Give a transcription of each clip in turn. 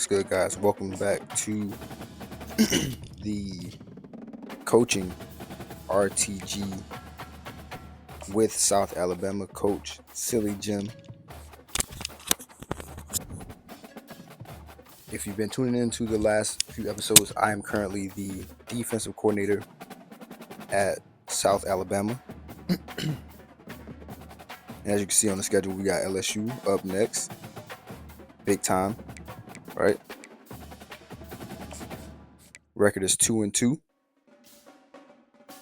What's good, guys? Welcome back to the coaching RTG with South Alabama coach Silly Jim. If you've been tuning into the last few episodes, I am currently the defensive coordinator at South Alabama. And as you can see on the schedule, we got LSU up next. Big time, right? Record is 2-2.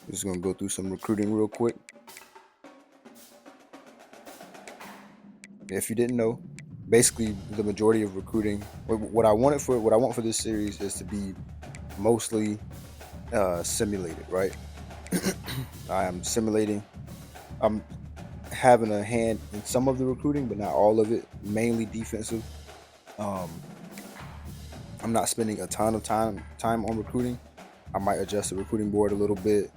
Just gonna go through some recruiting real quick. If you didn't know, basically the majority of recruiting, what I want for this series is to be mostly simulated, right? I am simulating. I'm having a hand in some of the recruiting, but not all of it. Mainly defensive. I'm not spending a ton of time on recruiting. I might adjust the recruiting board a little bit.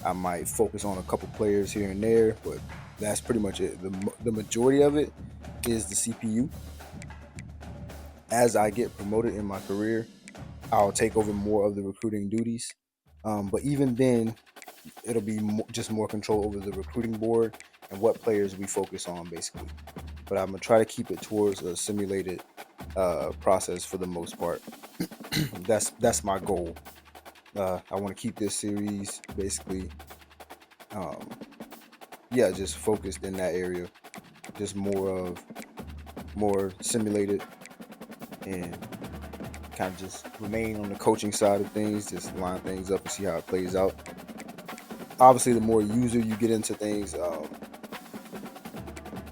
I might focus on a couple players here and there, but that's pretty much it. The majority of it is the CPU. As I get promoted in my career, I'll take over more of the recruiting duties. But even then, it'll be just more control over the recruiting board and what players we focus on, basically. But I'm gonna try to keep it towards a simulated process for the most part. That's my goal. I want to keep this series basically, just focused in that area, just more simulated, and kind of just remain on the coaching side of things, just line things up and see how it plays out. Obviously, the more user you get into things,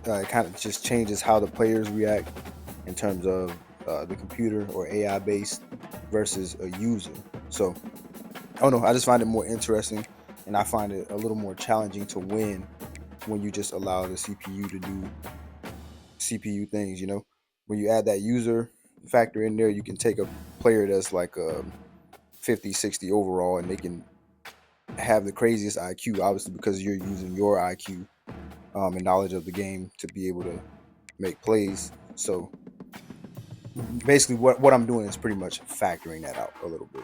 it kind of just changes how the players react in terms of the computer or AI based versus a user. So I don't know, I just find it more interesting, and I find it a little more challenging to win when you just allow the CPU to do CPU things. When you add that user factor in there, you can take a player that's like a 50, 60 overall, and they can have the craziest IQ, obviously, because you're using your IQ and knowledge of the game to be able to make plays. So basically what I'm doing is pretty much factoring that out a little bit.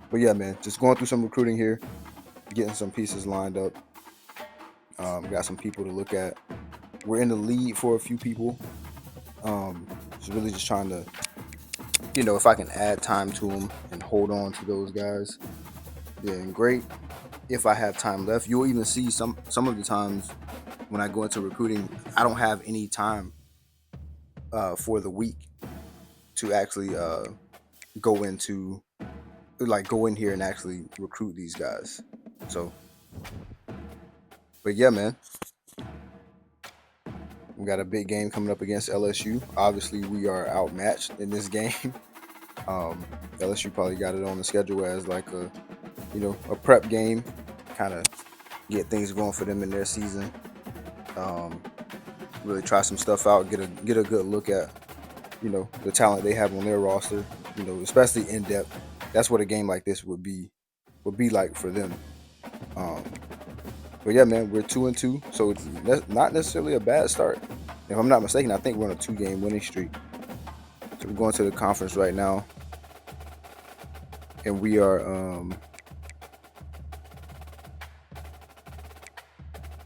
But yeah, man, just going through some recruiting here, getting some pieces lined up. Got some people to look at. We're in the lead for a few people. Just really just trying to, if I can add time to them and hold on to those guys, then great. If I have time left, you'll even see some of the times when I go into recruiting, I don't have any time for the week to actually go in here and actually recruit these guys. So, but yeah, man, we got a big game coming up against LSU. Obviously, we are outmatched in this game. LSU probably got it on the schedule as like a prep game, kind of get things going for them in their season. Really try some stuff out, get a good look at the talent they have on their roster. Especially in depth. That's what a game like this would be like for them. But yeah, man, we're 2-2, so that's not necessarily a bad start. If I'm not mistaken, I think we're on a 2-game winning streak. So we're going to the conference right now, and we are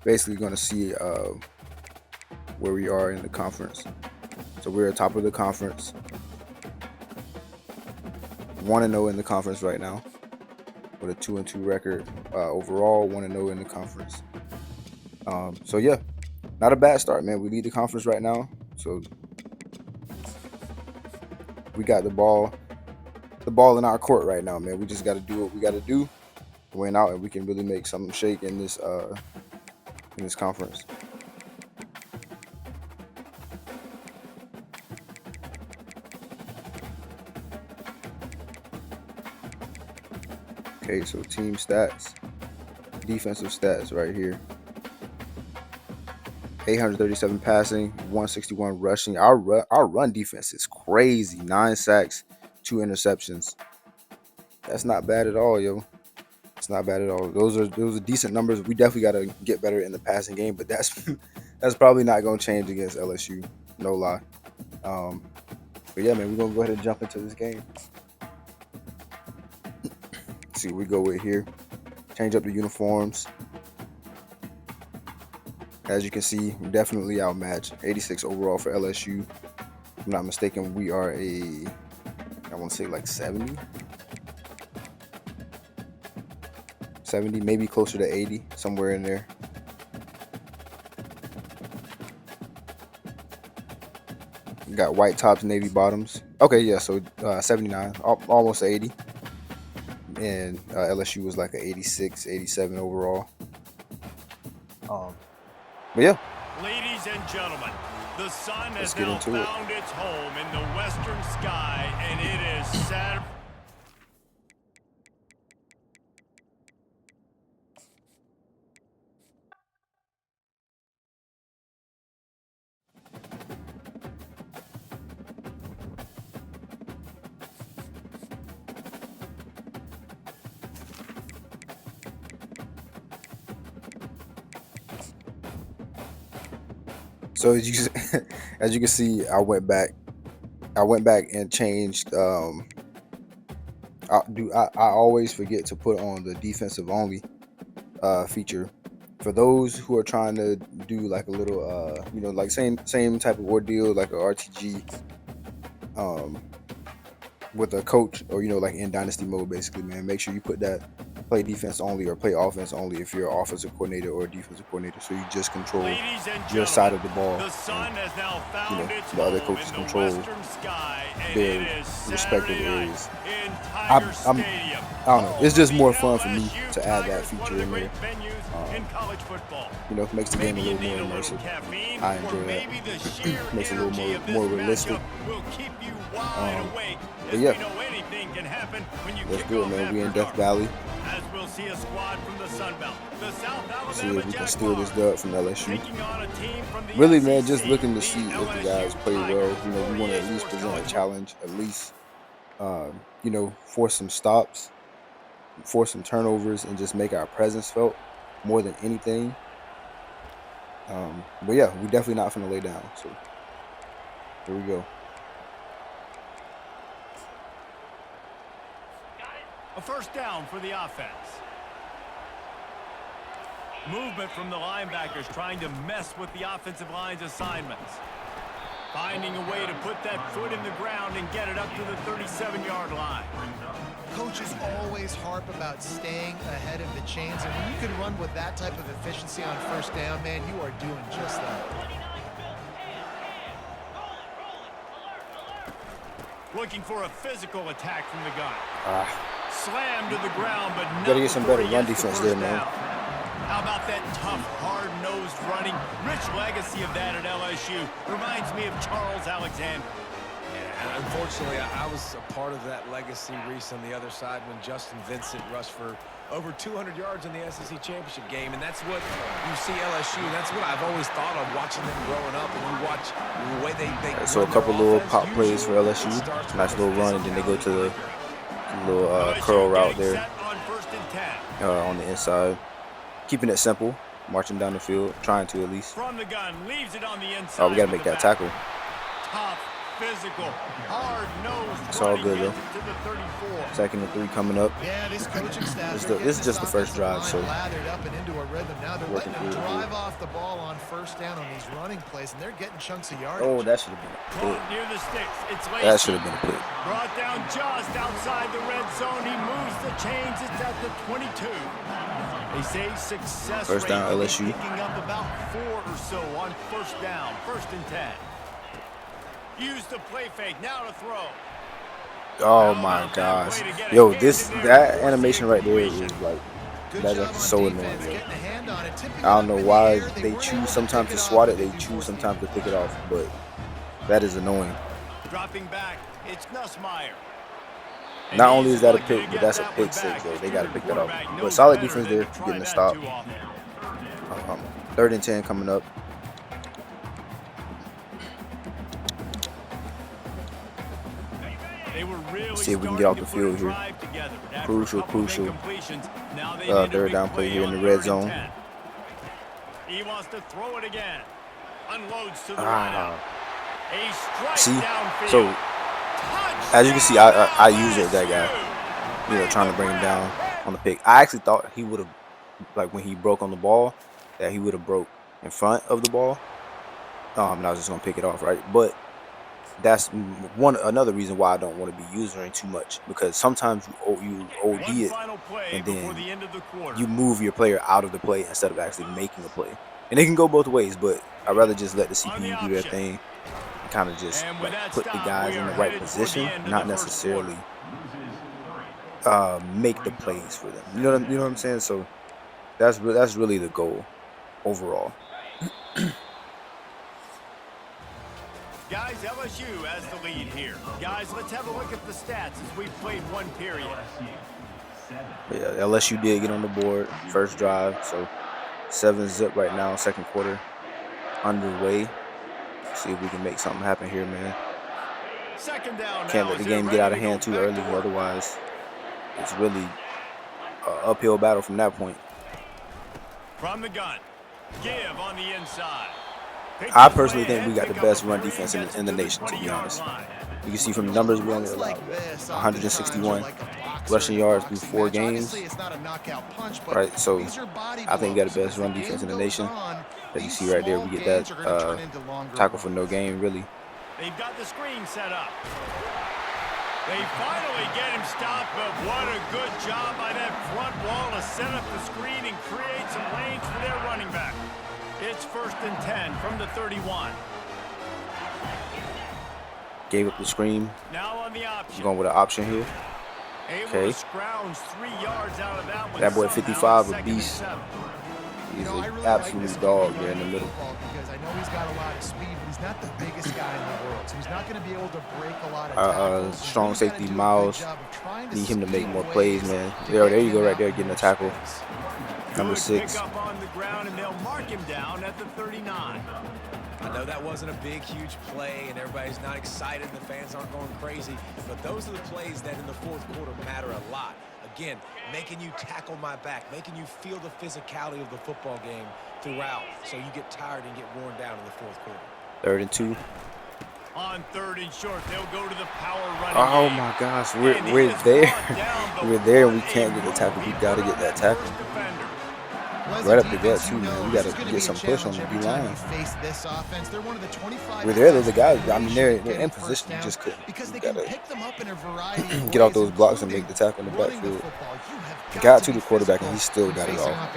basically going to see where we are in the conference. So we're at top of the conference, 1-0 in the conference right now, with a 2-2 record overall, 1-0 in the conference. So yeah, not a bad start, man. We lead the conference right now, so we got the ball in our court right now, man. We just got to do what we got to do, win out, and we can really make something shake in this conference. Okay, so team stats, defensive stats right here. 837 passing, 161 rushing. Our run defense is crazy. 9 sacks, 2 interceptions. That's not bad at all, yo. It's not bad at all. Those are decent numbers. We definitely got to get better in the passing game, but that's probably not going to change against LSU. No lie. But yeah, man, we're gonna go ahead and jump into this game. See what we go with here. Change up the uniforms. As you can see, we're definitely outmatched. 86 overall for LSU. If I'm not mistaken, we are I want to say like 70. 70, maybe closer to 80, somewhere in there. Got white tops, navy bottoms. Okay, yeah, so 79, almost 80. And LSU was like an 86, 87 overall. But yeah. Ladies and gentlemen, the sun has now found its home in the western sky, and it is Saturday. So as you can see, I went back and changed. I always forget to put on the defensive only feature for those who are trying to do like a little like same type of ordeal like a RTG with a coach, or like in dynasty mode. Basically, man, make sure you put that play defense only or play offense only if you're an offensive coordinator or a defensive coordinator, so you just control your side of the ball. The sun has now found its the other home coaches in the control western sky, and their it is respective Saturday areas. in I Tiger don't Stadium. know. It's just more fun for me LSU to add that Tigers, one feature of the in there. great venues in college football. Makes the game a Maybe little you more need a little immersive. caffeine, I or enjoy maybe that. the sheer Makes it a energy little of this more realistic. matchup will keep you wide awake, But as yeah, we know anything can happen when you that's kick good, off man. We in after Death dark. Valley. As we'll see a squad from the Sun Belt, the South Alabama See if we can steal this Jaguars, dub from LSU. taking on a team from the Really, SEC, man, just looking to see if the LSU guys play well. Tigers. We want to at least present a challenge, at least, force some stops, force some turnovers, and just make our presence felt more than anything. But yeah, we definitely not finna lay down. So here we go. A first down for the offense. Movement from the linebackers trying to mess with the offensive line's assignments. Finding a way to put that foot in the ground and get it up to the 37-yard line. Coaches always harp about staying ahead of the chains, and when you can run with that type of efficiency on first down, man, you are doing just that. Looking for a physical attack from the gun. Slammed to the ground, but gotta get some better run defense there, man. How about that tough, hard-nosed running? Rich legacy of that at LSU. Reminds me of Charles Alexander. Yeah, unfortunately, I was a part of that legacy, Reese, on the other side when Justin Vincent rushed for over 200 yards in the SEC championship game, and that's what you see LSU. That's what I've always thought of watching them growing up, and you watch the way they so a couple little pop plays for LSU. Nice little run, and then they go to the little curl route there on the inside. Keeping it simple, marching down the field, trying to at least. From the gun, leaves it on the inside. Oh, we gotta make that tackle. Tough, physical, hard-nosed. It's all good though. To the 34. 2nd and 3 coming up. Yeah, this coaching staff. This is just the first drive, so lathered up and into a rhythm. Now they're letting them drive off the ball on first down on these running plays, and they're getting chunks of yardage. Oh, that should have been a pick. Near the sticks. It's that should have been a pick. Brought down just outside the red zone. He moves the chains. It's at the 22. They say success First down, rate LSU. picking up about 4 or so on first down. 1st and 10. Use the play fake. Now to throw. Oh my gosh. Yo, that animation right there is like, that is so annoying, bro. I don't know why they choose sometimes to swat it, they choose sometimes to pick it off, but that is annoying. Dropping back, it's Nussmeier. Not only is that a pick, but that's a pick six, though. They got to pick that off. But solid defense there, getting a stop. 3rd and 10 coming up. See if we can get off the field here. Crucial. 3rd down play here in the red zone. He wants to throw it again. Unloads to the right. See, so As you can see, I usured that guy, you know, trying to bring him down on the pick. I actually thought he would have, like when he broke on the ball, that he would have broke in front of the ball. And I was just gonna pick it off, right? But that's another reason why I don't want to be usering too much, because sometimes you OD it and then you move your player out of the play instead of actually making a play. And it can go both ways, but I'd rather just let the CPU do their thing and kind of just like put the guys in the right position, not necessarily make the plays for them. You know what I'm saying? So that's really the goal overall. Guys, LSU has the lead here. Guys, let's have a look at the stats as we've played one period. But yeah, LSU did get on the board first drive, so 7-zip right now, second quarter underway. See if we can make something happen here, man. Second down. Can't let the game get out of hand too early, otherwise it's really an uphill battle from that point. From the gun, give on the inside. I personally think we got the best run defense in the nation, to be honest. You can see from the numbers, we only allowed 161 rushing yards through 4 games. Right, so I think we got the best run defense in the nation. As you see right there, we get that tackle for no gain, really. They've got the screen set up. They finally get him stopped, but what a good job by that front wall to set up the screen and create some lanes for their running back. It's 1st and 10 from the 31. Gave up the screen. Now on the option. Going with an option here. Okay. That boy 55, a beast. He's an absolute dog there in the middle. Because I know he's got a lot of speed, but he's not the biggest guy in the world, so he's not going to be able to break a lot of tackles. Strong safety Miles. Need him to make more plays, man. There you go, right there, getting a tackle. Number 6. Up on the ground, and they'll mark him down at the 39. I know that wasn't a big, huge play, and everybody's not excited. The fans aren't going crazy, but those are the plays that in the fourth quarter matter a lot. Again, making you tackle my back, making you feel the physicality of the football game throughout, so you get tired and get worn down in the fourth quarter. 3rd and 2. On 3rd and short, they'll go to the power running. Oh my gosh, we're there. We're there, and we can't get the tackle. We got to get that tackle. Right up the gut too, man. We got to get some push on the D line. We're there. There's a guy. I mean, they're in position. You just couldn't. You got to get off those blocks and make the tackle in the backfield. He got to the quarterback, and he still got it off.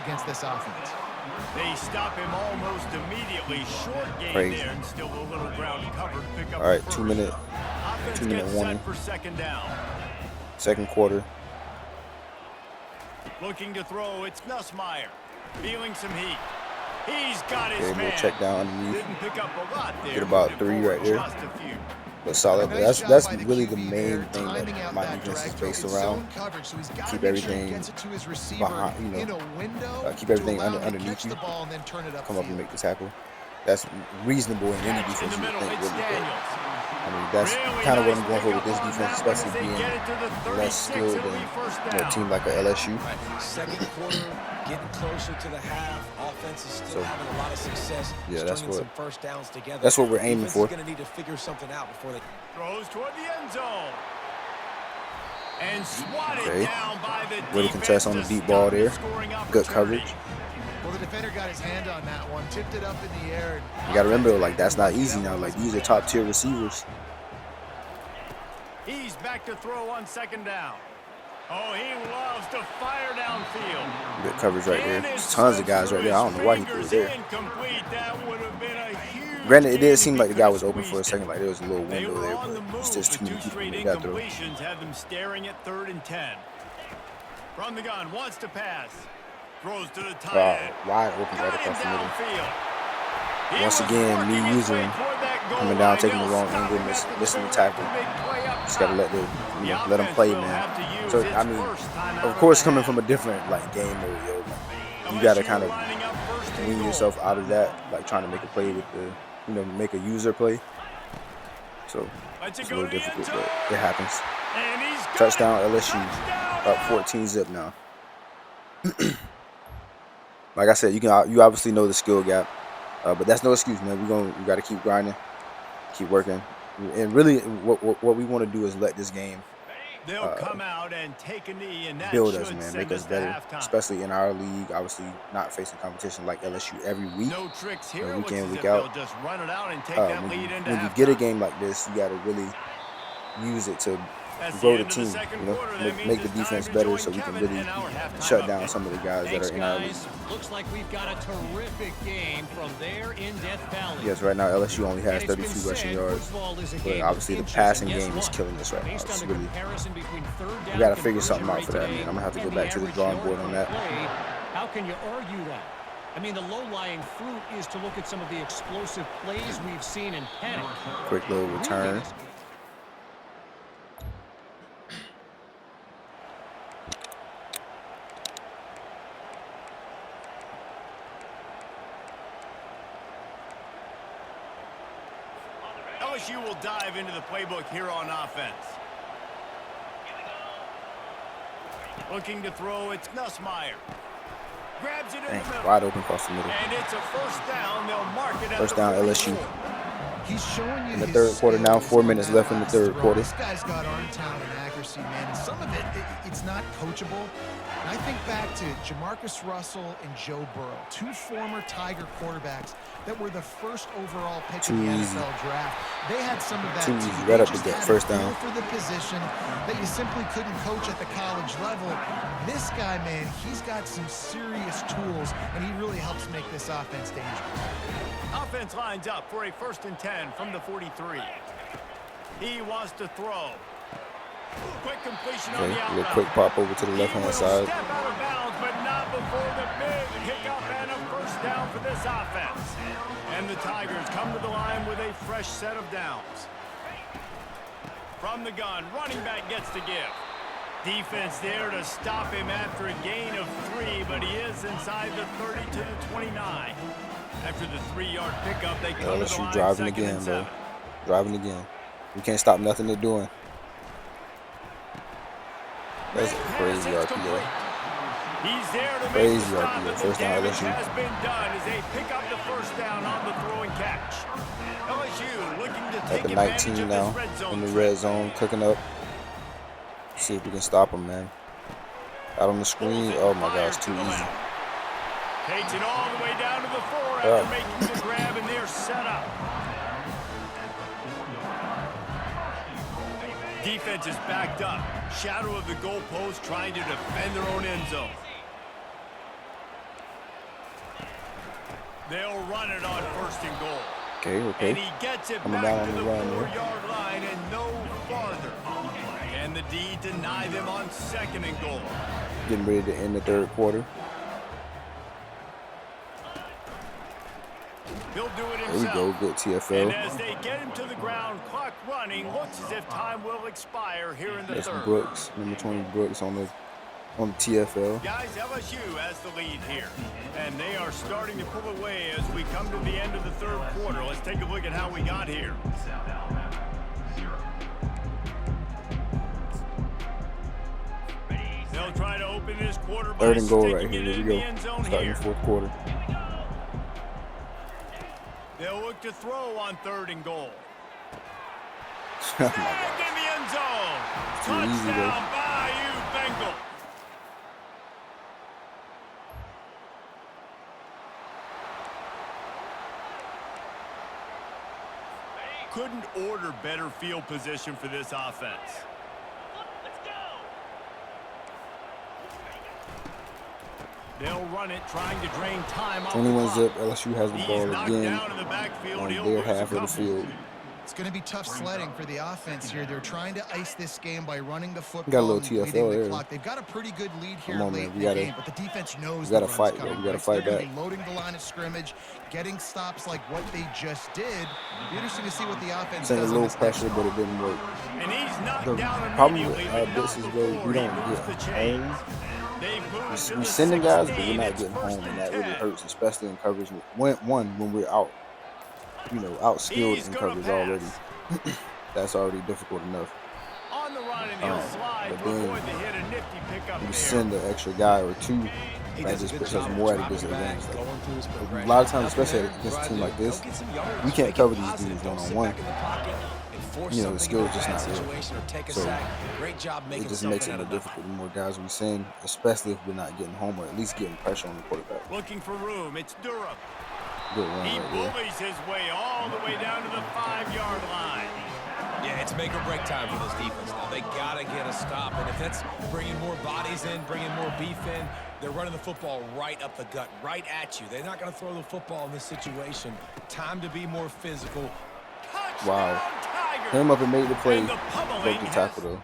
They stop him almost immediately. Short game Crazy. there, and still a little ground covered. Pick up all right, the 2 minute warning. for second down. Second quarter. Looking to throw, it's Nussmeier. Feeling some heat. He's got his man. Check down underneath. Didn't pick up a lot there. Get about 3 right there. But solid. That's really the main thing that my defense is based around. Keep everything behind, you know, keep everything underneath you. Come up and make the tackle. That's reasonable in any defense you would think, really. But I mean, that's kind of what I'm going for with this defense, especially being less skilled than a team like a LSU. Second quarter, getting closer to the half. Offense is still having a lot of success. Yeah, that's what. Some first downs together. That's what we're aiming for. Going to need to figure something out before they throws toward the end zone. And swatted down by the way to contest on the deep ball there. Good coverage. Well, the defender got his hand on that one, tipped it up in the air. You got to remember, like, that's not easy now. Like, these are top-tier receivers. He's back to throw on second down. Oh, he loves to fire downfield. Good coverage right there. There's tons of guys right there. I don't know why he threw it there. Granted, it did seem like the guy was open for a second. Like, there was a little window there, but it's just too many people that got through. Have them staring at 3rd and 10. From the gun, wants to pass. Throws to the tight end. Wide open right across the middle. Once again, me using coming down, taking the wrong angle, missing the tackle. Just gotta let them play, man. So I mean, of course, coming from a different like game area, you gotta kind of wean yourself out of that, like trying to make a play with the, make a user play. So it's a little difficult, but it happens. Touchdown LSU, up 14-zip now. Like I said, you obviously know the skill gap, but that's no excuse, man. We got to keep grinding, keep working, And really, what we want to do is let this game They'll come out and take a knee, and that build us, should man, send make us us to better, halftime. especially in our league. Obviously, not facing competition like LSU every week, No tricks you know, here. week Looks in, as week if they'll out. just run it out and take that lead into When you get a halftime. game like this, you got to really use it to That's the grow the end of the team. second You know, quarter. That means make the it's time defense to better join so we can Kevin really in our halftime shut down update. some of the guys that Thanks, are in our league. guys. Looks like we've got a terrific game from there in Death Valley. Yes, right now LSU only has And it's been 32 rushing said yards, football is a but game of obviously the inches, passing and guess game is what? killing us right now. Based It's on the really, comparison between third we down got to figure conversion something out rate for that, today man. I'm gonna have to go and back to the average drawing yard board per on that. play, how can you argue that? I mean, the low-lying fruit is to look at some of the explosive plays we've seen in panic. Quick little return. LSU will dive into the playbook here on offense. Looking to throw, it's Nussmeier. Grabs it in the middle. Wide open across the middle. And it's a first down. They'll mark it at First the down, 44. LSU. He's showing you In the his third quarter now, skills 4 on minutes that left in the last third throw. quarter. This guy's got arm talent and accuracy, man. And some of it's not coachable. And I think back to Jamarcus Russell and Joe Burrow, two former Tiger quarterbacks that were the first overall pick in the NFL draft. They had some of that Too too. easy. They Right up just to that had first a feel down. for the position that you simply couldn't coach at the college level. This guy, man, he's got some serious tools, and he really helps make this offense dangerous. Offense lines up for a 1st and 10 from the 43. He wants to throw. Quick completion on the Okay, a outbound. little quick pop over to the He left-hand will side. step out of bounds, but not before the big hiccup and a first down for this offense. And the Tigers come to the line with a fresh set of downs. From the gun, running back gets to give. Defense there to stop him after a gain of 3, but he is inside the 30 to the 29. After the 3-yard pickup, they come to the LSU line driving 2nd again, and bro. 7. Driving again. We can't stop nothing they're doing. That's crazy RPO. He's there to Crazy make the stop, RPO. but the First down, damage LSU. has been done as they pick up the first down on the throw and catch. LSU looking to At take the advantage 19 of now, this red zone in the threat. red zone, cooking up. See if we can stop them, man. Out on the screen. Oh my gosh, too easy. Takes it all the way down to the 4 after Yeah. making the grab, and they're set up. Defense is backed up. Shadow of the goalpost trying to defend their own end zone. They'll run it on 1st and goal. Okay. And he gets it Coming back down to on the the run there. 4-yard line and no farther. And the D deny them on 2nd and goal. Getting ready to end the third quarter. He'll do it There we himself. go. Good And TFL. as they get him to the ground, clock running, looks as if time will expire here in the That's third. Brooks, number 20 Brooks on the TFL. Guys, LSU has the lead here, and they are starting to pull away as we come to the end of the third quarter. Let's take a look at how we got here. They'll try to open this quarter by 3rd and goal sticking right here. it Here in we the go. end zone Starting here. the fourth quarter. They'll look to throw on 3rd and goal. Oh my Back God. in the end zone. Too easy, bro. Touchdown, Bayou Bengals. Couldn't order better field position for this offense. They'll run it, trying to drain time off the 21 clock. zip. LSU has the He's ball knocked again down in the backfield. on He'll their lose a half of the couple. field. It's going to be tough sledding for the offense here. They're trying to ice this game by running the football Got a little and bleeding TFL the there. clock. They've got a pretty good lead here Come on, late man. in We the gotta- game, but the defense knows we gotta the run's fight, bro. coming, We gotta right? So fight they're gonna back. be loading the line of scrimmage, getting stops like what they just did. Be interesting to see what the offense Sent a does on little this next pressure, but it didn't work. And he's knocked The down problem with immediately, but this not is where before we he don't moves get the chains. home. They've moved to We the sending guys, but 16. we're not It's getting 1st home, and that really 10. hurts, especially in coverage. When we're out, outskilled He's in gonna coverage pass. already. That's already difficult enough. On the run, and he'll slide but to then avoid the hit. A nifty pickup We there. send an extra guy or two. He That does a just good puts job us of more at a dropping disadvantage. back, going through his A progression, lot of times, helping especially him against a drive team the- like this, go get some yards, we can't make it cover these positive, dudes don't sit one-on-one. back in the pocket and force you know, the something into skills a just bad not there. situation or take a So sack. Great job it making just something makes it out more of nothing. difficult the more guys we send, especially if we're not getting home or at least getting pressure on the quarterback. Looking for room. It's Durham. Good run He right there. bullies his way all the way down to the 5-yard line. Yeah, it's make or break time for this defense now. They got to get a stop. And if that's bringing more bodies in, bringing more beef in, they're running the football right up the gut, right at you. They're not going to throw the football in this situation. Time to be more physical. Wow. Touchdown, Tigers! Came up and made the play. And the pummeling Broke the has tackle though.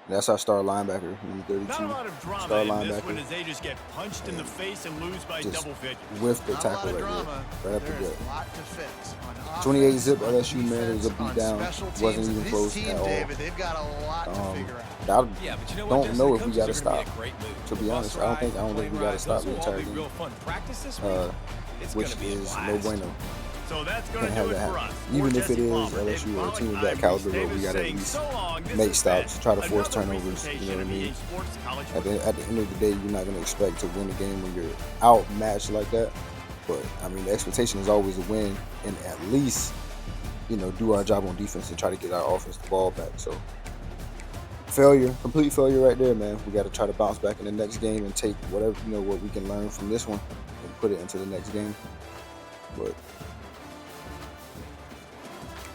That's our star linebacker, number 32. not a lot of drama Star in this one linebacker. as they just get punched in the face and lose by Just double figures. with the Not a lot tackle of right drama. there. Right up the There's gut. a lot to fix. On 28 offense, zip on LSU, man. It was a defense, on beat down. special Wasn't teams. even This close team, at all. David, they've got a lot to figure out. I Yeah, but you know what, don't Justin? know The if we coaches got to are stop. gonna be a great move. To be The honest, bus I don't think ride, we plane got to ride, stop those the will all entire be game. real fun. Practice this week, it's Which gonna be a is blast. no bueno. So that's going to Can't do have it that for happen. us. Even For if it Jesse is Palmer, LSU or a Dave team of Pollock, that I'm caliber, Reese bro, we Davis got to at saying least so long. This make has stops, been try to force another turnovers. You know what I presentation of mean? EA Sports College At the Football. end of the day, you're not going to expect to win a game when you're outmatched like that. But I mean, the expectation is always to win and at least, you know, do our job on defense and try to get our offense the ball back. So failure, complete failure right there, man. We got to try to bounce back in the next game and take whatever, you know, what we can learn from this one and put it into the next game. But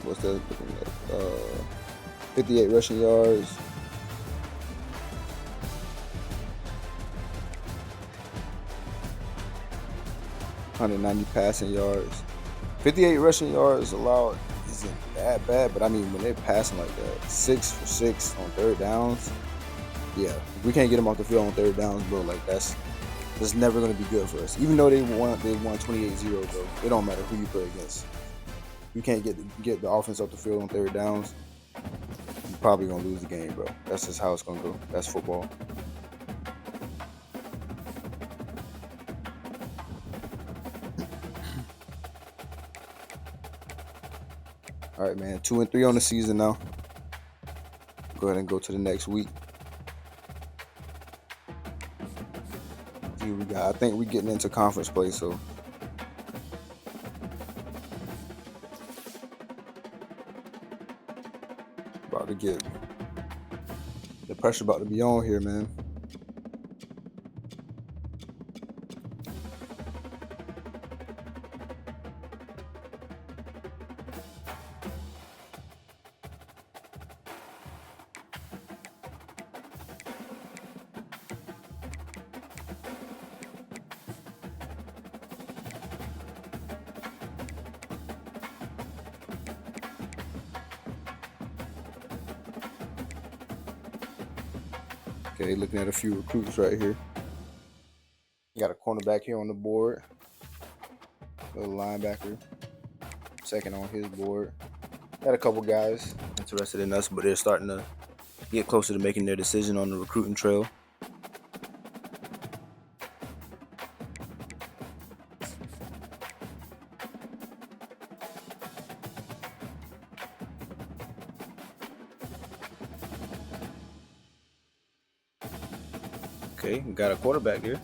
what's that looking at? 58 rushing yards. .190 passing yards. 58 rushing yards allowed isn't that bad, but I mean, when they're passing like that, 6 for 6 on third downs, yeah, if we can't get them off the field on third downs, bro, like that's never going to be good for us. Even though they won 28-0, bro, it don't matter who you play against. You can't get the offense off the field on third downs, you're probably going to lose the game, bro. That's just how it's going to go. That's football. All right, man. 2-3 on the season now. Go ahead and go to the next week. See what we got. I think we're getting into conference play, so about to get the pressure about to be on here, man. Okay, looking at a few recruits right here. Got a cornerback here on the board. Little linebacker. Second on his board. Got a couple guys interested in us, but they're starting to get closer to making their decision on the recruiting trail. Okay, we got a quarterback here.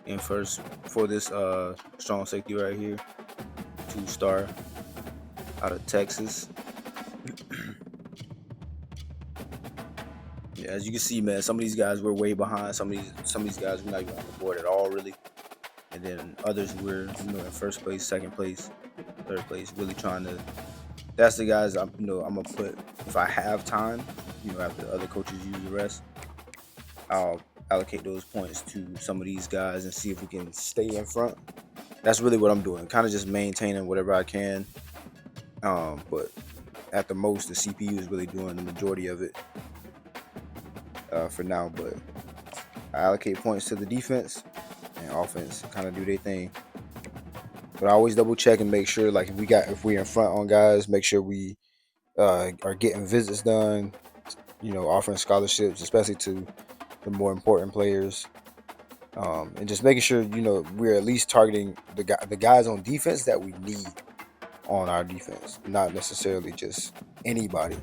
And first for this strong safety right here, 2-star out of Texas. Yeah, as you can see, man, some of these guys we're way behind. Some of these guys we're not even on the board at all, really. And then others we're in first place, second place, third place, really trying to. That's the guys I'm gonna put if I have time. After the other coaches use the rest, I'll allocate those points to some of these guys and see if we can stay in front. That's really what I'm doing, kind of just maintaining whatever I can. But at the most, the CPU is really doing the majority of it for now. But I allocate points to the defense and offense, kind of do their thing. But I always double check and make sure, like if we're in front on guys, make sure we are getting visits done. Offering scholarships, especially to the more important players, and just making sure we're at least targeting the guys on defense that we need on our defense, not necessarily just anybody.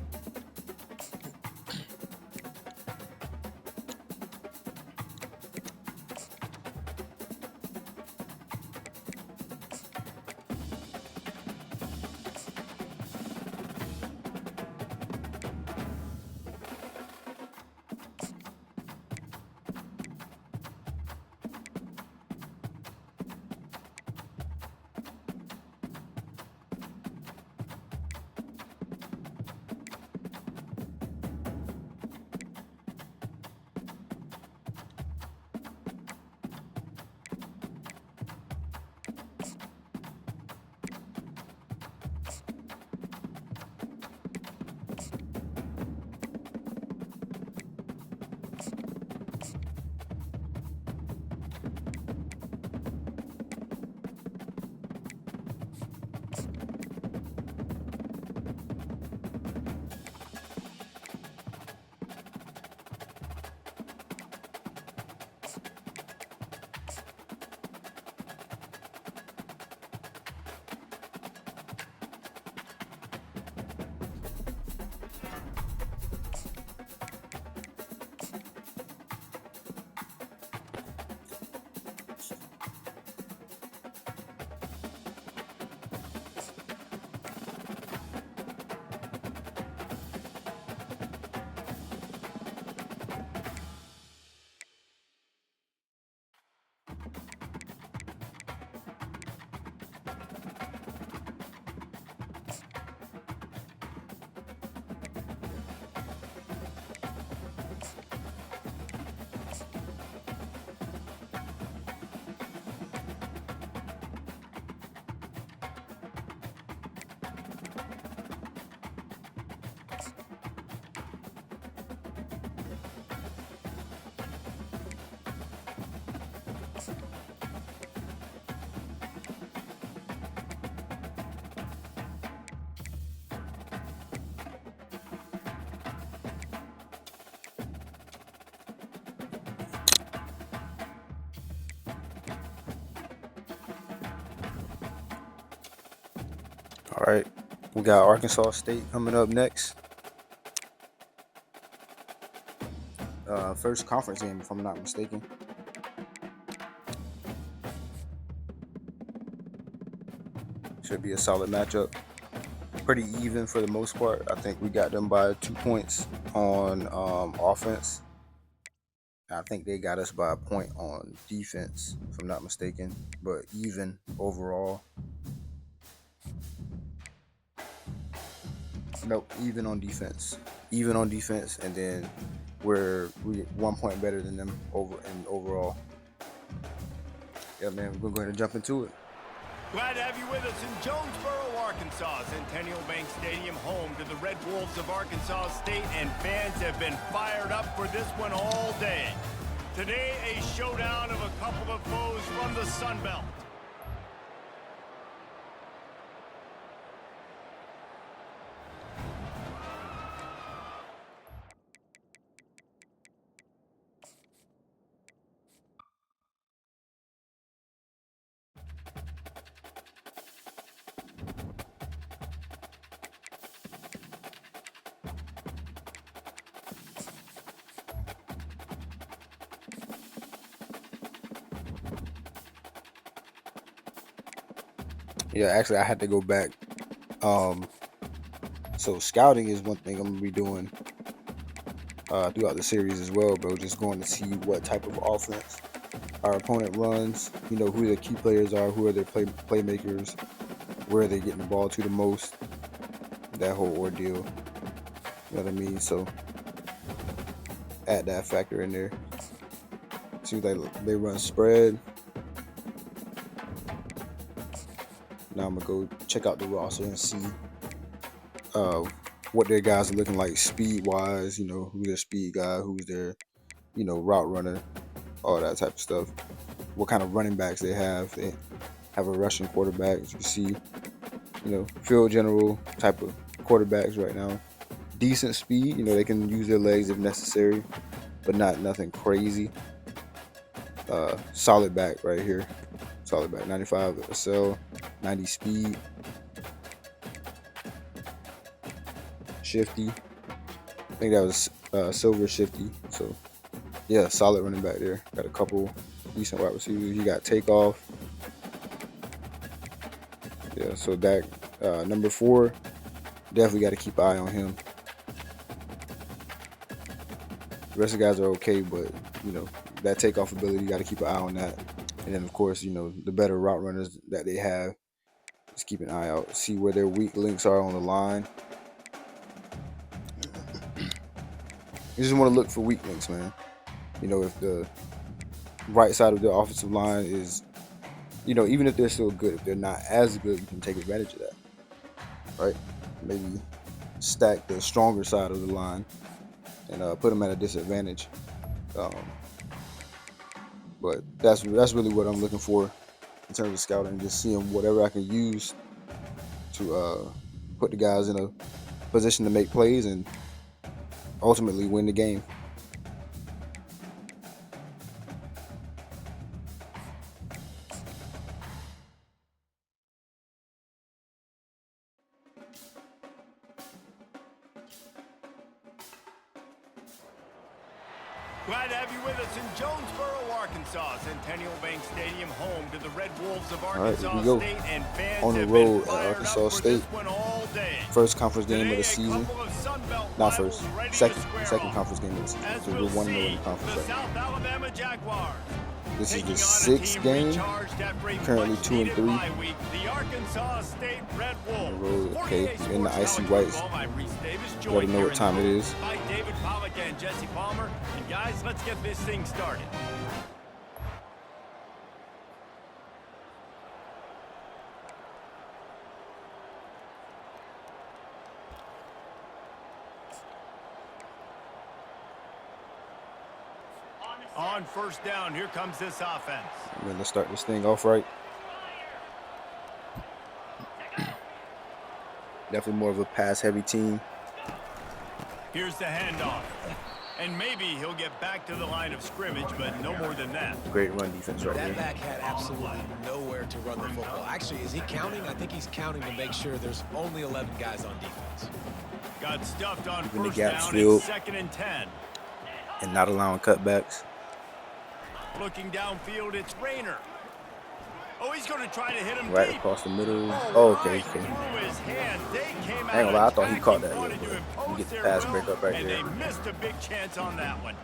All right, we got Arkansas State coming up next. First conference game, if I'm not mistaken. Should be a solid matchup. Pretty even for the most part. I think we got them by 2 points on offense. I think they got us by a point on defense, if I'm not mistaken. But even overall. Nope, even on defense. Even on defense, and then we're 1 point better than them overall. Yeah, man, we're gonna go ahead and jump into it. Glad to have you with us in Jonesboro, Arkansas. Centennial Bank Stadium, home to the Red Wolves of Arkansas State, and fans have been fired up for this one all day. Today, a showdown of a couple of foes from the Sun Belt. Yeah, actually, I had to go back. So scouting is one thing I'm gonna be doing throughout the series as well, bro. Just going to see what type of offense our opponent runs. You know, who their key players are, who are their playmakers, where are they getting the ball to the most. That whole ordeal. You know what I mean? So add that factor in there. See, they run spread. Now I'm gonna go check out the roster and see what their guys are looking like speed wise. You know, who's their speed guy, who's their route runner, all that type of stuff. What kind of running backs they have. They have a rushing quarterback, as you can see. You know, field general type of quarterbacks right now. Decent speed. You know, they can use their legs if necessary, but nothing crazy. Solid back right here. Solid back. 95 SL, 90 speed. Shifty. I think that was Silver Shifty. So yeah, solid running back there. Got a couple decent wide receivers. You got Takeoff. Yeah, so that number 4, definitely got to keep an eye on him. The rest of the guys are okay, but you know, that takeoff ability, you got to keep an eye on that. And then of course, you know, the better route runners that they have, just keep an eye out, see where their weak links are on the line. You just want to look for weak links, man. You know, if the right side of the offensive line is, you know, even if they're still good, if they're not as good, you can take advantage of that, right? Maybe stack the stronger side of the line and put them at a disadvantage. But that's really what I'm looking for in terms of scouting, just seeing whatever I can use to put the guys in a position to make plays and ultimately win the game. Glad to have you with us in Jonesboro, Arkansas. Centennial Bank Stadium, home to the Red Wolves of Arkansas State, and fans on the have road been at fired Arkansas up for State. this one all day. First conference game Today, of the season. Not first, second conference game of the season. So we're 1-0 in the conference right now. South Alabama Jaguars. This is the 6th game. Currently 2-3. The Arkansas State Red On the Wolves. road, okay, in the icy whites. You already know what time it is. By David Pollack and Jesse Palmer. And guys, let's get this thing started. On first down, here comes this offense. And then let's start this thing off right. Definitely more of a pass-heavy team. Here's the handoff. And maybe he'll get back to the line of scrimmage, but no more than that. Great run defense right That there. back had absolutely nowhere to run the football. Actually, is he counting? I think he's counting to make sure there's only 11 guys on defense. Got stuffed on Keeping the first gaps down, filled. it's 2nd and 10. And not allowing cutbacks. Looking downfield, it's Rayner. Oh, he's going to try to hit him Right deep. across the middle. Oh, Oh, okay, right okay. through his hands. They came I ain't gonna lie, I thought he out caught that, attacking, yeah, wanted to but impose we get the their pass will, break up right and there. they missed a big chance on that one.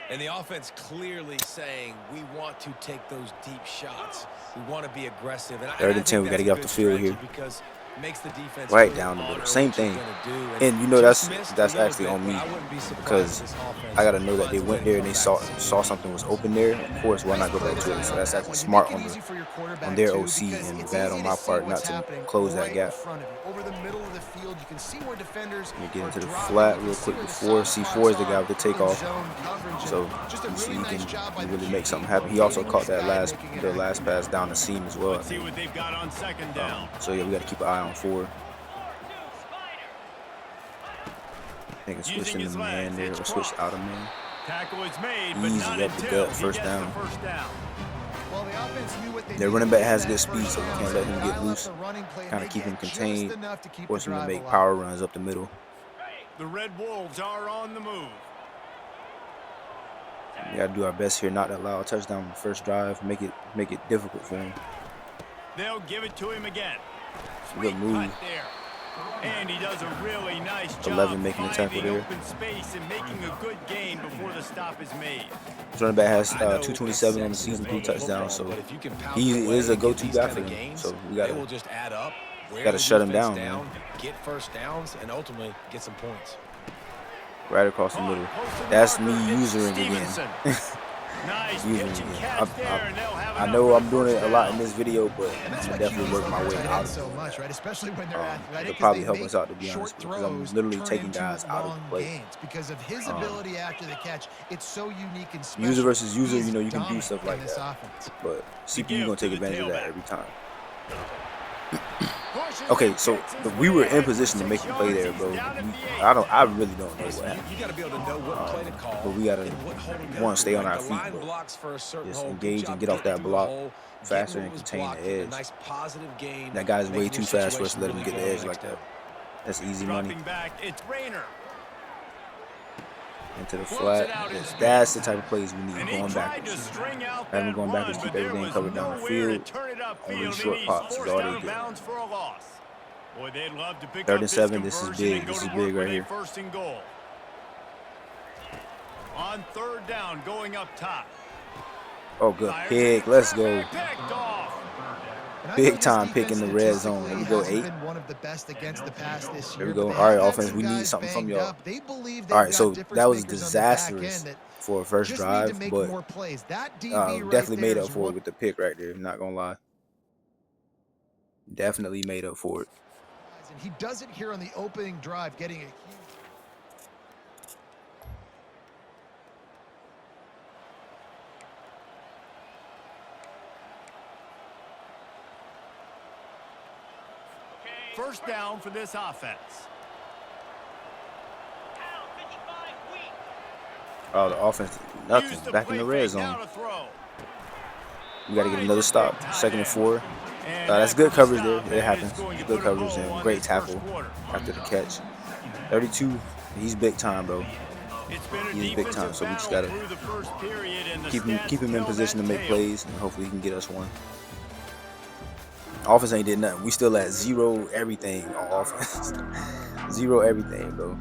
And the offense clearly saying we want to take those deep shots. We want to be aggressive. And 3rd and 10, we got to get off the field here. Because it makes the defense Right really down the middle. honor Same what you're thing. gonna do. And you know just that's missed a little actually bit, on me but I wouldn't be surprised because if this offense I gotta know that they finds a went way to there and come they back. saw something was open there. Of course, why not go back to it? So that's actually smart on their OC and bad on my part not to close that gap. Over the middle of the field, you can see where defenders Let me get into the are flat dropping. real You can quick see before where the soft C4 is the spots guy with the are takeoff. in zone coverage, So and just a you see really he nice job by can the really make QB, something happen. He also rotating caught that this guy, last making it the happen. last pass down the seam as well. I Let's see think. what they've got on 2nd down. So yeah, we got to keep an eye on 4. They can switch Using into his man legs, there it's or switch crossed. out of man. Tackle is made, but Easy not up the until gut, he first gets down. the first down. Well, the offense knew what they Their needed running back with has that good speed, first so we down. can't let him Dial get up loose. the running play and Kind of make keep him it just contained, enough to keep force the him to drive make alive. power runs up the middle. The Red Wolves are on the move. We got to do our best here, not to allow a touchdown on the first drive, make it difficult for him. They'll give it to him again. Good Sweet move. cut there. And he does a really nice job 11 making the tackle finding there. open space and making a good gain before the stop is made. This running back has I know 227 on the it's season, sexy 3 to throw the touchdowns, so football, but if you can pound he it away is a and go-to get guy these for kind of them. gains, So we they will gotta just add up. Wear gotta the shut him defense down, man. get first downs, and ultimately get some points. right across the middle. Close to the That's me marker, it's usering again. Stevenson. Nice Using pitch and again. catch there, and they'll have I enough know for I'm the doing first it a lot in down. this video, but And that's I'm why definitely QBs working my love way tight out ends of so doing much, that. right? Especially when they're athletic. It'll 'Cause probably they help make us out, to be short honest, because I'm throws literally turn taking into guys out of long the play. gains because of his ability after the catch. It's so unique and special. User versus user, He's you know, you can do dominant stuff in like this that. offense. But CPU give gonna to take the advantage of that tailback. every time. Pushes Okay, and so gets his we were way in ahead position to for make 6 the play yards. there, He's bro. down at the 8. I really don't know what happened. You got to be able to know what play to call. But we gotta and what hold to go want to stay through, on right? our The feet, line but blocks for a certain just hole. engage Good and job get off getting that through the block hole, faster getting and what was contain the blocked, and edge. a nice positive gain. That guy's way making too your fast for us to situation let him really get the good on edge like next that. down. That's easy money. Dropping back, it's Rayner. Into the Throws it flat. out in That's the space. type of plays we need And he going tried backwards. to string out Have him that going run, backwards, but keep there everything was covered down the nowhere to field. turn it Only upfield, short and he's pops is forced all out they of get. bounds for a loss. Boy, they'd love to pick 3rd up and this 7, this is conversion big. and go This to is work big with right a here. 1st and goal. On 3rd down, going up top. Oh, good Fires pick. into Let's go. traffic, picked off. And I Big know this time pick defense in the red zone. statistically There we go, hasn't 8. been one of the best against the pass this There we year, go. but they All right, have had offense, some we need guys something from banged y'all. up. They believe they've All right, got so difference that was makers on the back disastrous end that for a first just need to drive, make but more plays. That DB right definitely there made up is for what it with the pick right there. Not gonna lie, definitely made up for it. and he does it here on the opening drive, getting a huge. First down for this offense. Oh, the offense, Use nothing. the Back in the play red fake, now zone. to throw. We got to get another stop. 2nd and 4. And That's after good the coverage stop, there. It and happens. it's going to Good put a coverage bow and on great this first tackle quarter. after the catch. 32. He's big time, bro. It's been a He's big time, defensive so we just battle gotta through the first period, and the keep stats him in tell position to that make tale. plays, and hopefully he can get us one. Offense ain't did nothing. We still at 0 everything on offense. 0 everything, bro.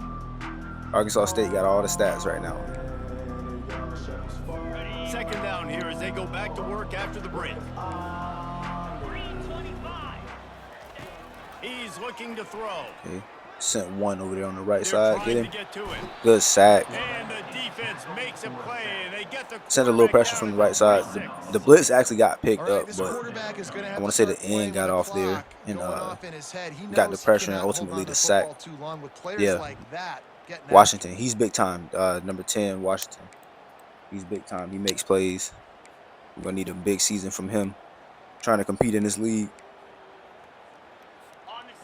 Arkansas State got all the stats right now. 2nd down here as they go back to work after the break. He's looking to throw. Okay. Sent one over there on the right They're side. trying Get to him. get to him. Good sack. And the defense makes a play, and they get the Sent a little quarterback pressure down from the at right side. 36. The blitz actually got All picked right, up, this but quarterback is gonna have I want to to say the start playing end got with off there clock and going off in his head. He got the knows he pressure and cannot hold ultimately on to the the sack. football too long with players Yeah. like that getting after Washington, he's big time. Number 10, Washington. He's big time. He makes plays. We're gonna need a big season from him. Trying to compete in this league.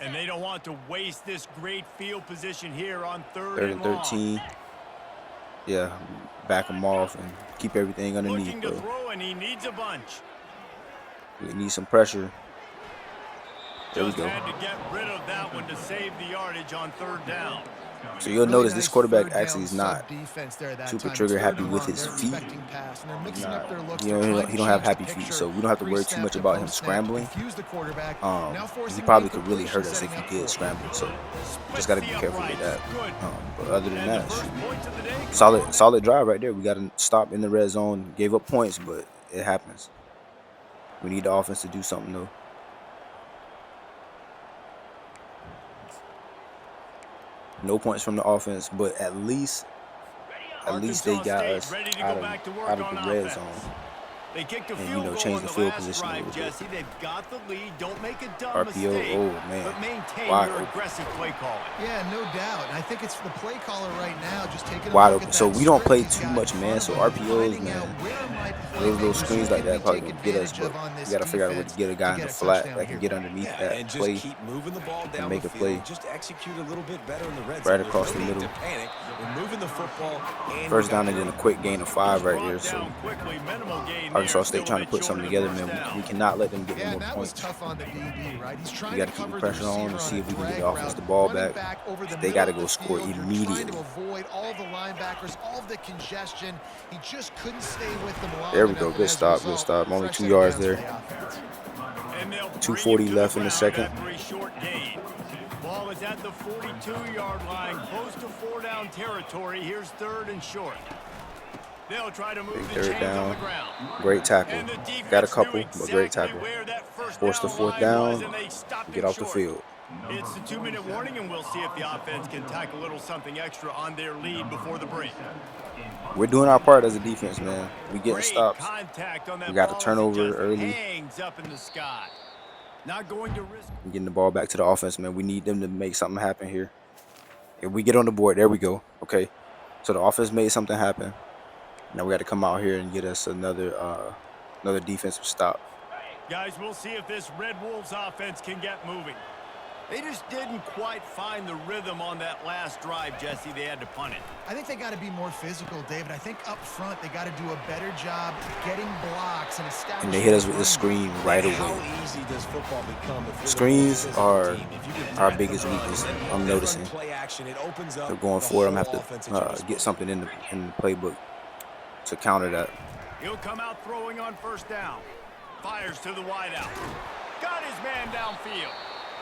And they don't want to waste this great field position here on 3rd 3rd and and long. 13. yeah, back them off and keep everything underneath, Looking to bro. throw, and he needs a bunch. We need some pressure. There we Just go. had to get rid of that one to save the yardage on 3rd down. So you'll Really notice this nice quarterback third actually down is not sub-defense there that super time. trigger It's happy 3rd and with long. his They're feet. expecting pass, and they're mixing Nah, up their looks. he They're trying to don't have change the happy feet, picture. so we don't have to worry too Pre-snap much to about him post-snap, scrambling. confuse the quarterback. Now He forcing probably an could really hurt us incompletion, if he setting did up scramble. So Splits just got to be the careful with that. uprights. Good. But other than And the that, first points of the day. solid drive right there. We got to stop in the red zone. Gave up points, but it happens. We need the offense to do something though. No points from the offense, but at least they got us ready to out go of back to work out of on the red offense. zone. They kicked a And, field goal change on the the field last position a drive, little bit. Jesse. They've got the lead. Don't make a dumb RPO, mistake, oh, man. but maintain Wide your open. aggressive play calling. Yeah, no doubt. And I think it's the play caller right now just taking a Wide look open. at So that we don't script play he's too got in much front man. of So him, RPOs, finding out man. where my Little playmakers screens can like that we probably take gonna get us, advantage but of on this we gotta figure out a way to defense get a guy in get the a flat touchdown that can here. get underneath Yeah, that and just play keep moving the ball down make the a field. play Just execute a little bit better in the red right zone. across There's the no need middle. to panic. We're moving the football and First we got down and the then a lead. quick gain of 5 right Brought there. So down quickly. Minimal gain Arkansas there. State Still trying a to bit put something short of together, the man. first We down. cannot let them get Yeah, no and more that was points. tough on the DB, right? He's trying We to got to keep cover the the pressure on receiver and on see a if we can get drag the offense route, the ball running back. back over the They middle got to of go the score field. You're trying immediately. to avoid all the linebackers, all of the congestion. He just couldn't stay with them long There we enough, go. and Good as a stop. Good result, stop. Only fresh 2 set of yards downs for there. the offense. And they'll bring 2:40 him to left in the ground second. after a short gain. Ball is at the 42-yard line, close to 4-down territory. Here's 3rd and short. They'll try to move Big the 3rd chains on the down. ground. Great tackle. And the defense Got a knew couple, but great exactly tackle. where that first Force the down 4th line was, down. and they stopped Get it off the short. field. It's the 2-minute warning, and we'll see if the offense can tack a little something extra on their lead before the break. We're doing our part as a defense, man. We getting Great stops. contact on that We got a ball as it turnover just early. hangs up in the sky. Not going to risk. We're getting the ball back to the offense, man. We need them to make something happen here. If we get on the board, there we go. Okay. So the offense made something happen. Now we got to come out here and get us another defensive stop. Guys, we'll see if this Red Wolves offense can get moving. They just didn't quite find the rhythm on that last drive, Jesse. They had to punt it. I think they got to be more physical, David. I think up front they got to do a better job getting blocks and establishing. And they hit us with the screen right away. How easy does football become if you're Screens the physical are team? If you can our threaten biggest the run weakness. and I'm run noticing. play action, it opens up They're going the for it. I'm whole gonna offense at have your to get disposal. something in the playbook to counter that. He'll come out throwing on 1st down. Fires to the wideout. Got his man downfield.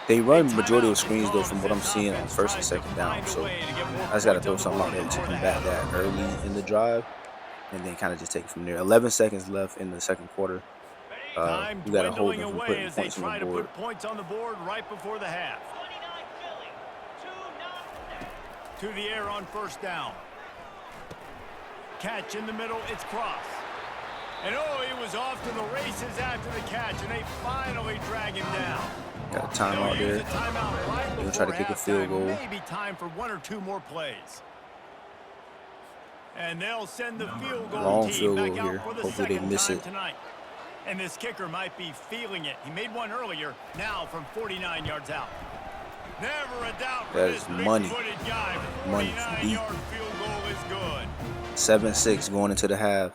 They run majority of screens though, from what I'm seeing on 1st and 2nd down. So I just got to throw something out there to combat that early in the drive, and then kind of just take it from there. 11 seconds left in the 2nd quarter. Time We got to hold dwindling them from away putting as they points on try the to board. put points on the board right before the half. To the air on 1st down. Catch in the middle, it's Cross. And oh, he was off to the races after the catch, and they finally drag him down. Got a timeout They'll use there. a timeout right They'll try to before kick a field halftime. goal. Maybe time for 1 or 2 more plays. And they'll send the field goal Long team field back goal out here. for the Hopefully they second miss time it. tonight. And this kicker might be feeling it. He made one earlier, now from 49 yards out. Never a doubt for That this is money. big-footed guy. Money. 49-yard field goal is good. 7-6 going into the half.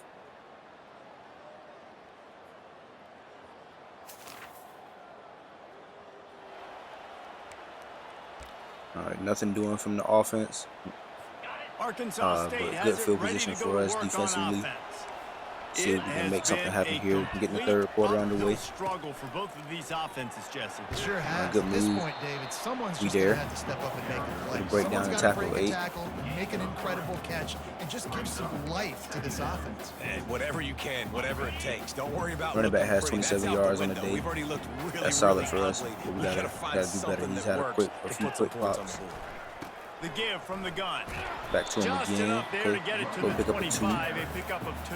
All right, nothing doing from the offense. Arkansas State But has good it field ready position to go for to us work on defensively. offense. See if we can make something happen here. We get in the 3rd quarter underway. Struggle for both of these offenses, Jesse. It sure has. Good At this move. point, David, someone's We just there. gonna have to step up and make a play. Little breakdown Someone's and gotta tackle, break a 8. tackle, make an incredible catch, and just give some life to this offense. And whatever you can, whatever it takes. Don't worry about Running back looking has pretty. 27 That's out yards on the window. day. We've already looked really, That's solid really for us, ugly. but we We gotta gotta find do better. something He's that had a works few to quick put some points on pops. the board. The give from the gun. Back to him Just again. enough there Okay, to get it to go the pick up a 2. 25, a pickup of 2.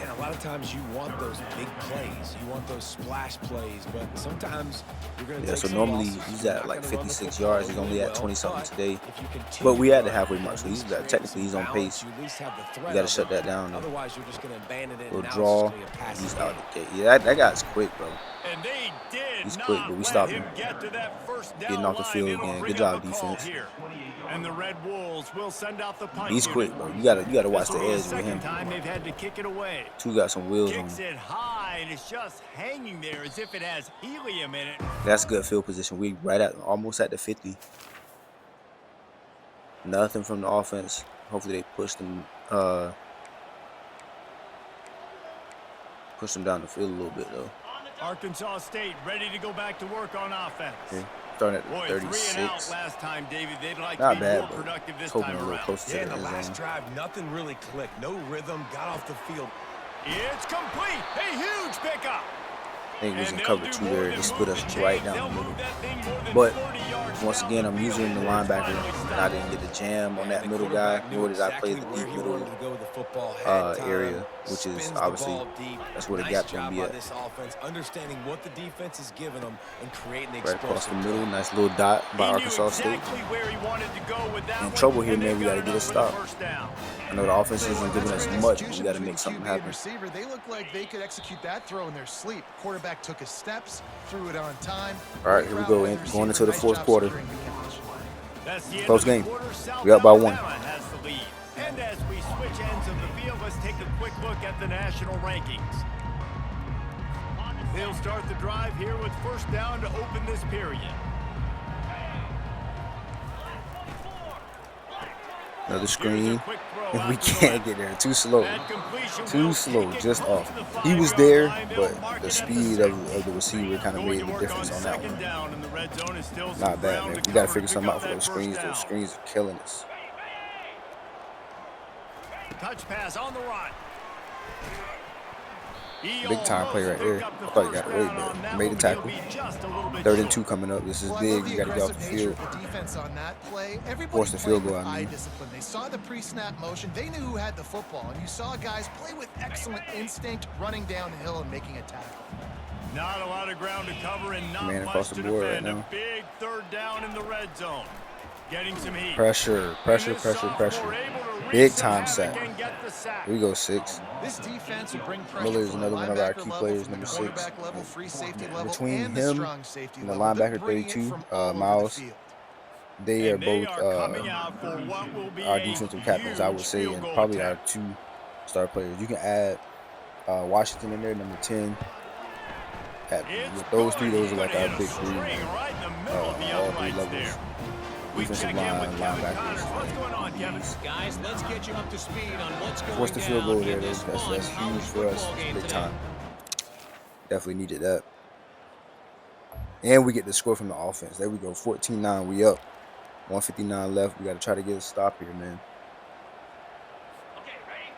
And a lot of times you want those big plays. You want those splash plays, but sometimes you're going to take so some normally losses. he's You're at not like gonna run the 56 football yards. He's really only at well, 20-something but today. if you continue But we at the to halfway run, mark, so at he's least create technically he's some on balance, pace. you at least have the You threat got to of shut it. that down. Otherwise, you're just going to abandon it. Little And now draw. it's just gonna be a passing He's game. out the gate. Yeah, that guy's quick, bro. And they did He's not quick, but we let stopped him him. get to that first down Getting off the line. field It'll again. bring Good up job, a call defense. here. And the Red Wolves will send out the punt He's unit. quick, bro. You gotta watch This the will be edge the with him. second time they've had to kick it away. Two got some wheels on Kicks him. it high, and it's just hanging there as if it has helium in it. That's good field position. We right at almost at the 50. Nothing from the offense. Hopefully they push them down the field a little bit though. Arkansas State ready to go back to work on offense. Yeah. Starting at Boy, 36. 3 and out last time, David. They'd like Not to be bad, more but productive this hoping time a little around. closer Yeah, to in the the end last zone. drive, nothing really clicked. No rhythm, got off the field. It's complete. A huge pickup. I think we was in And cover they'll do 2 more there. than They split move us the right chains. down They'll the middle. move that thing more than But 40 yards once down again, the I'm field using the before it's linebacker, finally and I stopped. didn't get the jam on And that the middle guy, quarterback knew nor did I play exactly the where deep he middle wanted to go with the football. Had time, area, which is spins the obviously ball deep. that's where the Nice gap's job gonna be by at. this offense, understanding what the defense is giving them and creating Right across the explosive middle, play. nice little dot by He knew Arkansas State. exactly where he wanted to go with that In one, trouble here, and man. they've We got got to get a enough for the stop. first down. I know the offense isn't giving us That's much, great but we got to execution make something between QB and happen. receiver. They look like they could execute that throw in their sleep. Quarterback took his steps, threw it on time. All right, here we go. Going into the fourth quarter. That's the end Close of the game. quarter. South We up by 1. Alabama has the lead. And as we switch ends of the field, let's take a quick look at the national rankings. They'll start the drive here with first down to open this period. Another Here's screen, a quick throw and we out to the can't left. get there. Too slow. That completion Too will slow, take it just close off. to the He was 5-yard there, line. They'll but mark the it at speed 6. of the receiver kind of Going made to the work difference on that second one. down, and the red zone is still some Not bad, ground man. to We got to cover figure pick something up out for that those first screens. down. Those screens are killing us. Touch pass on the run. Big time play right there. I thought he got away, but made the tackle. 3rd and 2 coming up. This is Well, big. I You love got the to get off the aggressive nature field. of the defense on that play. Everybody Force the field played goal, with I eye mean. discipline. They saw the pre-snap motion. They knew who had the football, and you saw guys play with excellent instinct, running downhill and making a tackle. Not a lot of ground to cover and not Man much across to the board right defend. now. A big 3rd down in the red zone. Getting some heat. Pressure, pressure, And this pressure, sophomore pressure. able to wreak Big some time havoc sack. and get the sack. Here we go, 6. This defense will bring pressure Miller is from the another one of our linebacker key level, players, from number the 6. cornerback level, free safety level, Between and the him strong safety and the level. They're linebacker bringing it 32, from all over the Miles. field. They are And they both are coming out for what will be our a defensive captains, I would huge say, field and goal probably our attempt. 2 star players. You can add Washington in there, number 10. With those 3, those are like our big 3, man. Right in the middle of the All 3 uprights levels. there. We Defensive check in line, with Kevin Connors. linebackers. What's going on, Kevin? Guys, let's get you up to speed on what's going Force the field goal down there, in though. this That's fun huge college for us. football game Big today. time. Definitely needed that. And we get the score from the offense. There we go. 14-9. We up. 1:59 left. We got to try to get a stop here, man. Okay, ready?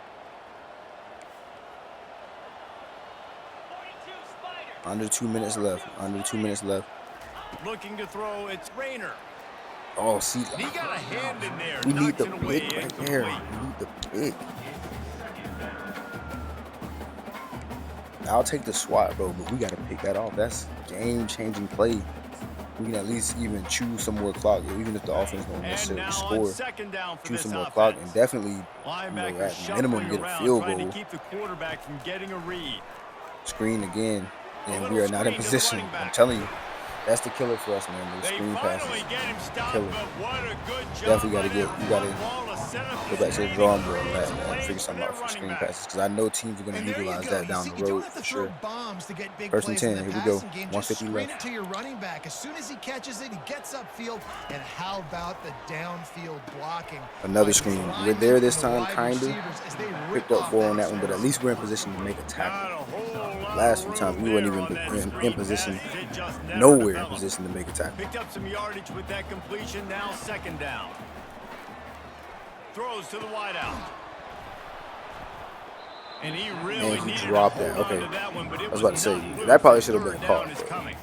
42 Spider. Under 2 minutes left. Under 2 minutes left. Looking to throw, it's Rayner. Oh, see. He got a hand in there. We need the knocks it away pick right incomplete. there. We need the pick. I'll take the swat, bro, but we got to pick that off. That's game-changing play. We can at least even choose some more clock, even if the offense don't And necessarily now score. on second down for Choose this some more offense. clock and definitely, Linebacker at minimum, shuffling get a around, field trying goal. to keep the quarterback from getting a read. Screen again, A and little we are not in screen to the position. running back. I'm telling you, that's the killer for us, man. Those They screen finally passes. get him stopped, Killer. but what a good job Definitely by got to get. that You got to front wall to set up go the back to the screen drawing and board on create that, some man. lanes Figure for something their out for running screen back. passes because I know teams are going And to there you utilize go. that down see, the you don't road have to for throw sure. bombs to get big 1st and plays in 10. the Here we go. passing game. Just 150 screen left. it to your running back. As soon as he catches it, he gets upfield. And how about the downfield blocking? Another by screen. the We're there this linemen and time, the wide kinda. receivers as they rip Picked up off 4 that on that one, but at express. least we're in position to make a Not tackle. a whole lot Last of few times room we weren't there even on that in screen position, passes. It just never nowhere in developed. position to make a tackle. Picked up some yardage with that completion. Now second down. Throws to the wideout. And he really And he needed dropped to that. hold on Okay. to that one, but it I was about to say, not loose. that probably should have been a Third call. down is coming.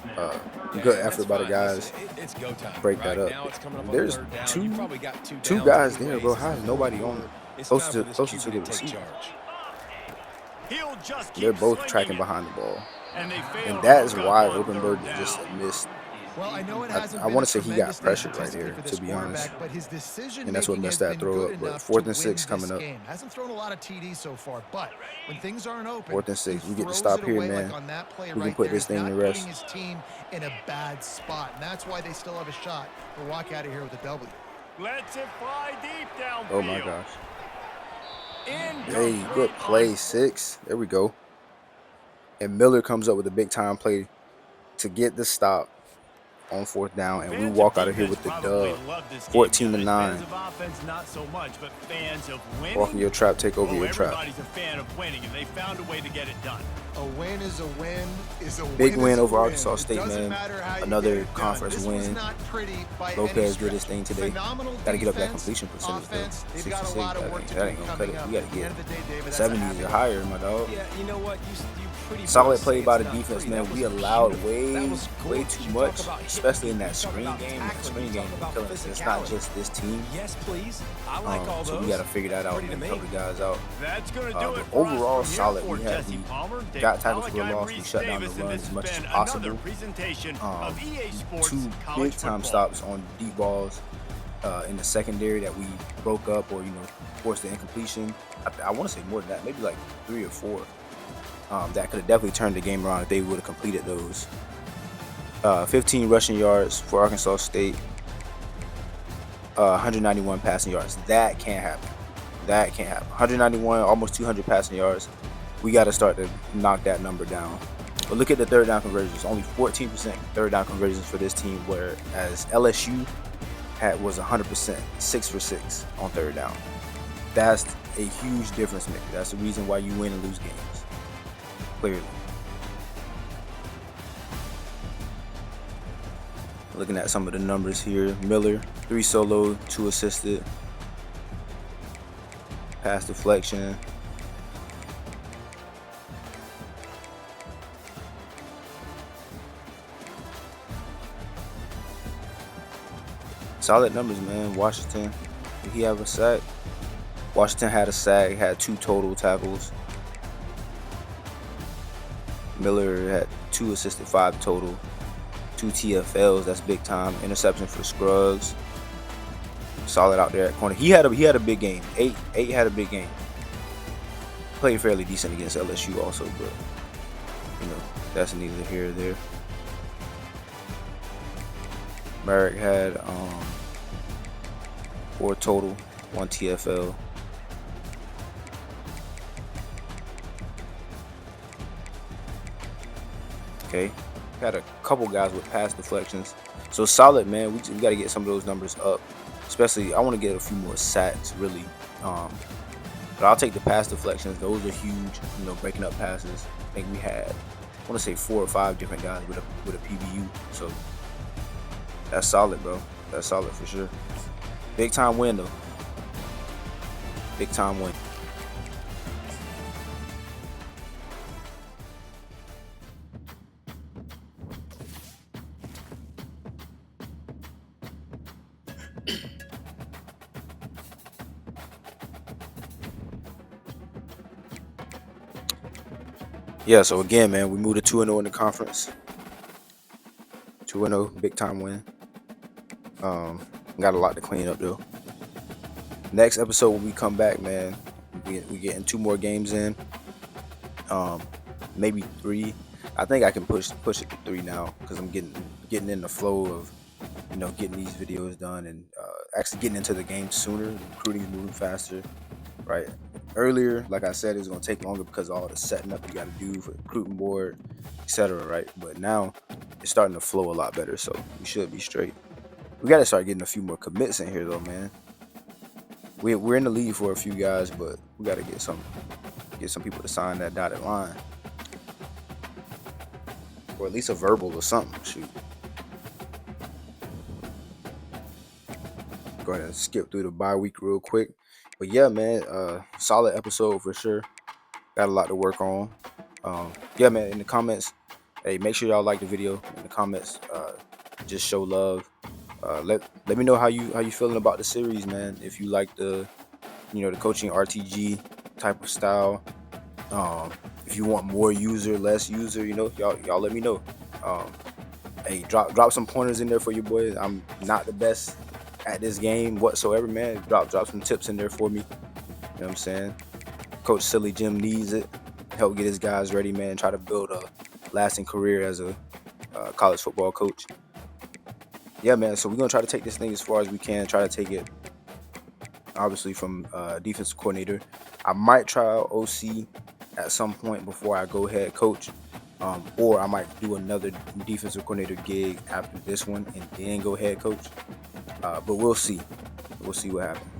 Good effort by the Fine. guys. Listen, it's go time. Break right? that up. Now it's coming up on There's third down. two- You probably got two downs guys anyways. there, bro. How is nobody on It's closer time to for this closer QB to the take receiver? charge. He'll just They're keep both slinging tracking it. behind the ball. And they fail And to that is hook up why on Openberg 3rd just down. missed. Well, I know it hasn't I been want a to say he got tremendous day pressured right statistically here, for to this be honest. quarterback, but his decision And that's what making messed has that been throw good up. But enough 4th to and win 6 coming this up. game. Hasn't thrown a lot of TDs so far, but when things aren't open, 4th and 6. he We get to throws stop it here, away man. like on that play We can right put there. this He's thing to not rest. putting his team in a bad spot, and that's why they still have a shot to walk out of here with a W. Lets it fly deep downfield. Oh my gosh. Incomplete Hey, good play, 6. There we go. And Miller comes up with a big time play to get the stop on 4th down, and we Fans of walk out of here defense with the probably dub. love this game, 14 to guys. 9. Fans of offense, not so much, but fans of winning. Walk in your trap, take over Oh, your trap. everybody's a fan of winning, and they found a way to get it done. A win is a win is a win. Big win is a over win. Arkansas It State, doesn't man. matter how you Another get it done. conference This was win. not pretty by any Lopez stretch. did his thing today. Phenomenal Got to get up that defense, completion percentage, offense. though. They've got a 66, lot of work to that do ain't gonna cut coming it. up. We got At to the get end of the day, David, that's a 70s happy or look. higher, my dog. Yeah, you know what? You pretty Solid much play say by it's the not defense, free. man. That We was allowed pure. That was way gorgeous. too You much, talk about hitting especially in people, that you talk screen about game. The tackling, screen you game talk is about killing us. It's not physicality. just this team. Yes, please. I like all those. So we got to figure that out Pretty and to help me. the guys out. That's going to do But it for overall, us from solid. here We for had Jesse Palmer, Dave got tackles Pollack, for a I'm loss. We Reese shut down the Davis, run and as this much has as been possible. another presentation of EA Sports 2 College big time Football. stops on deep balls in the secondary that we broke up or forced the incompletion. I want to say more than that, maybe like 3 or 4. That could have definitely turned the game around if they would have completed those. 15 rushing yards for Arkansas State. 191 passing yards. That can't happen. That can't happen. 191, almost 200 passing yards. We got to start to knock that number down. But look at the 3rd down conversions. Only 14% 3rd down conversions for this team, whereas LSU was 100%, 6 for 6 on 3rd down. That's a huge difference maker. That's the reason why you win and lose games. Clearly. Looking at some of the numbers here. Miller, 3 solo, 2 assisted. Pass deflection. Solid numbers, man. Washington, did he have a sack? Washington had a sack, had 2 total tackles. Miller had 2 assisted, 5 total. 2 TFLs, that's big time. Interception for Scruggs. Solid out there at corner. He had a big game. 8 had a big game. Played fairly decent against LSU also, but that's neither here or there. Merrick had 4 total, 1 TFL. Okay, got a couple guys with pass deflections, so solid, man. We got to get some of those numbers up. Especially, I want to get a few more sacks, really. But I'll take the pass deflections. Those are huge. Breaking up passes. I think we had, I want to say 4 or 5 different guys with a PBU. So that's solid, bro. That's solid for sure. Big time win though. Big time win. Yeah, so again, man, we moved to 2-0 in the conference. 2-0, big time win. Got a lot to clean up though. Next episode when we come back, man, we getting 2 more games in. Maybe 3. I think I can push it to 3 now because I'm getting in the flow of getting these videos done and actually getting into the game sooner. Recruiting's moving faster, right? Earlier, like I said, it's gonna take longer because of all the setting up you got to do for the recruiting board, etc. Right? But now it's starting to flow a lot better, so we should be straight. We got to start getting a few more commits in here, though, man. We're in the lead for a few guys, but we got to get some people to sign that dotted line, or at least a verbal or something. Shoot. Go ahead and skip through the bye week real quick. But yeah, man, solid episode for sure. Got a lot to work on. Yeah, man, in the comments, hey, make sure y'all like the video. In the comments, just show love. Let me know how you feeling about the series, man. If you like the coaching RTG type of style, If you want more user, less user, you know, y'all let me know. Hey, drop some pointers in there for you boys. I'm not the best at this game whatsoever, man. Drop some tips in there for me. You know what I'm saying? Coach Silly Jim needs it. Help get his guys ready, man. Try to build a lasting career as a college football coach. Yeah, man. So we're gonna try to take this thing as far as we can. Try to take it, obviously, from defensive coordinator. I might try out OC at some point before I go head coach, or I might do another defensive coordinator gig after this one and then go head coach. But we'll see. We'll see what happens.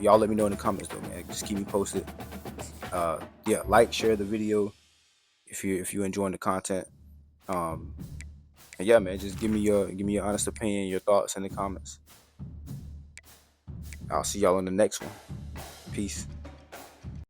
Y'all let me know in the comments though, man. Just keep me posted. Yeah, like, share the video if you enjoying the content. And yeah, man, just give me your honest opinion, your thoughts in the comments. I'll see y'all in the next one. Peace.